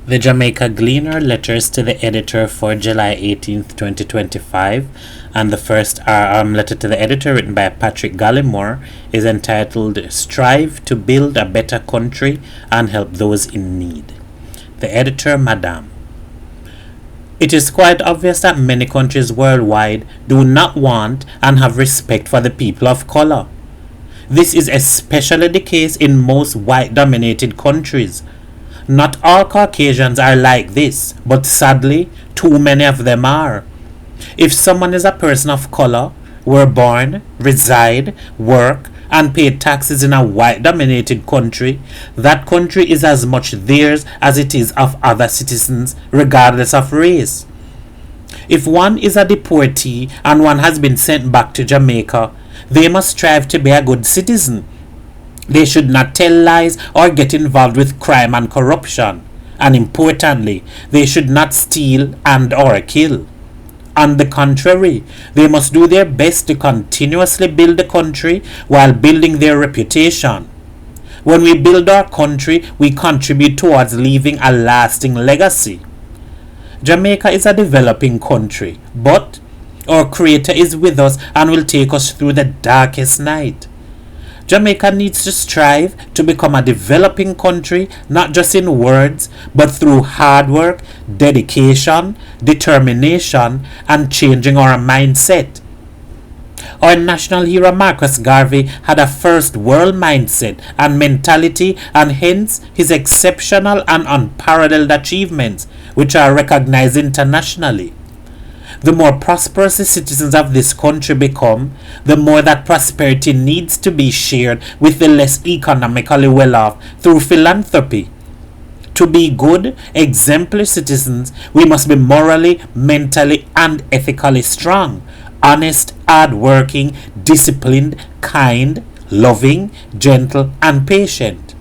The Jamaica Gleaner letters to the editor for July 18th, 2025, and the first letter to the editor, written by Patrick Gallimore, is entitled Strive to Build a Better Country and Help Those in Need. The editor, Madam. It is quite obvious that many countries worldwide do not want and have respect for the people of color. This is especially the case in most white-dominated countries. Not all Caucasians are like this, but sadly, too many of them are. If someone is a person of color, were born, reside, work, and pay taxes in a white-dominated country, that country is as much theirs as it is of other citizens, regardless of race. If one is a deportee and one has been sent back to Jamaica, they must strive to be a good citizen. They should not tell lies or get involved with crime and corruption. And importantly, they should not steal and or kill. On the contrary, they must do their best to continuously build the country while building their reputation. When we build our country, we contribute towards leaving a lasting legacy. Jamaica is a developing country, but our Creator is with us and will take us through the darkest night. Jamaica needs to strive to become a developing country, not just in words, but through hard work, dedication, determination, and changing our mindset. Our national hero Marcus Garvey had a first world mindset and mentality, and hence his exceptional and unparalleled achievements, which are recognized internationally. The more prosperous the citizens of this country become, the more that prosperity needs to be shared with the less economically well-off through philanthropy. To be good, exemplary citizens, we must be morally, mentally, and ethically strong, honest, hard-working, disciplined, kind, loving, gentle, and patient.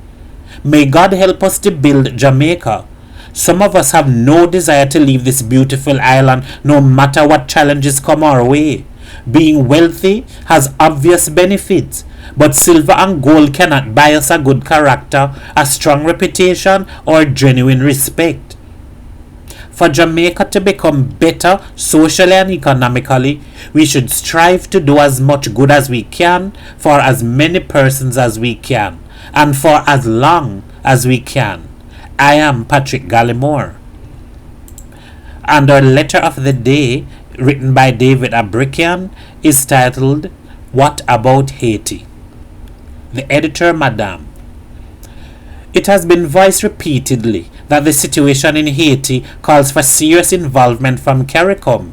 May God help us to build Jamaica. Some of us have no desire to leave this beautiful island no matter what challenges come our way. Being wealthy has obvious benefits, but silver and gold cannot buy us a good character, a strong reputation, or genuine respect. For Jamaica to become better socially and economically, we should strive to do as much good as we can for as many persons as we can, and for as long as we can. I am Patrick Gallimore. And our letter of the day, written by David Abrikian, is titled, What About Haiti? The editor, Madam. It has been voiced repeatedly that the situation in Haiti calls for serious involvement from CARICOM.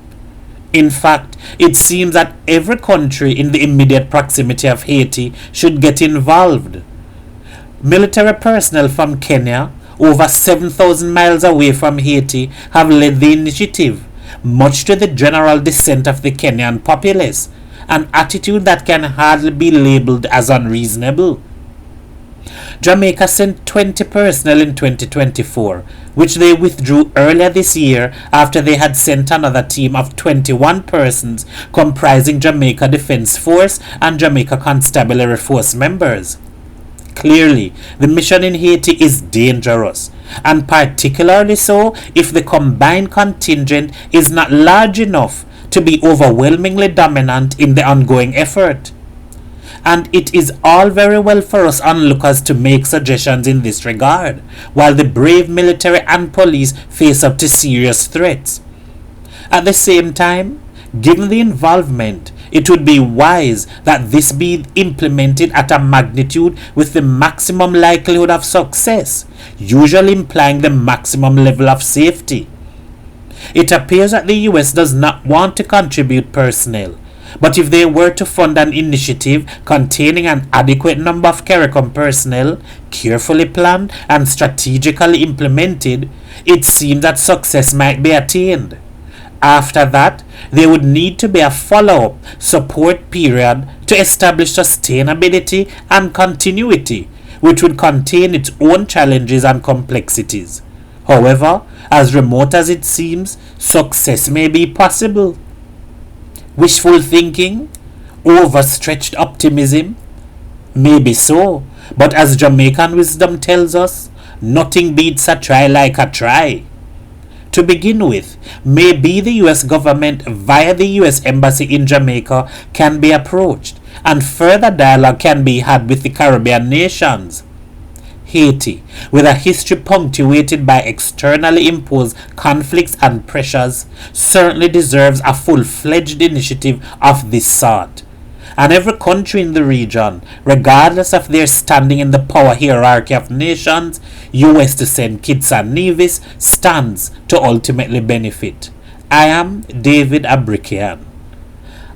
In fact, it seems that every country in the immediate proximity of Haiti should get involved. Military personnel from Kenya, over 7,000 miles away from Haiti, have led the initiative, much to the general dissent of the Kenyan populace, an attitude that can hardly be labeled as unreasonable. Jamaica sent 20 personnel in 2024, which they withdrew earlier this year after they had sent another team of 21 persons comprising Jamaica Defense Force and Jamaica Constabulary Force members. Clearly, the mission in Haiti is dangerous, and particularly so if the combined contingent is not large enough to be overwhelmingly dominant in the ongoing effort. And it is all very well for us onlookers to make suggestions in this regard, while the brave military and police face up to serious threats. At the same time, given the involvement, it would be wise that this be implemented at a magnitude with the maximum likelihood of success, usually implying the maximum level of safety. It appears that the US does not want to contribute personnel, but if they were to fund an initiative containing an adequate number of CARICOM personnel, carefully planned and strategically implemented, it seems that success might be attained. After that, there would need to be a follow-up support period to establish sustainability and continuity, which would contain its own challenges and complexities. However, as remote as it seems, success may be possible. Wishful thinking? Overstretched optimism? Maybe so, but as Jamaican wisdom tells us, Nothing beats a try like a try. To begin with, maybe the US government via the US Embassy in Jamaica can be approached, and further dialogue can be had with the Caribbean nations. Haiti, with a history punctuated by externally imposed conflicts and pressures, certainly deserves a full-fledged initiative of this sort. And every country in the region, regardless of their standing in the power hierarchy of nations, US to St. Kitts and Nevis, stands to ultimately benefit. I am David Abrikian.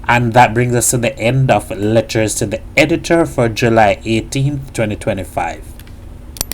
And that brings us to the end of Letters to the Editor for July 18th, 2025.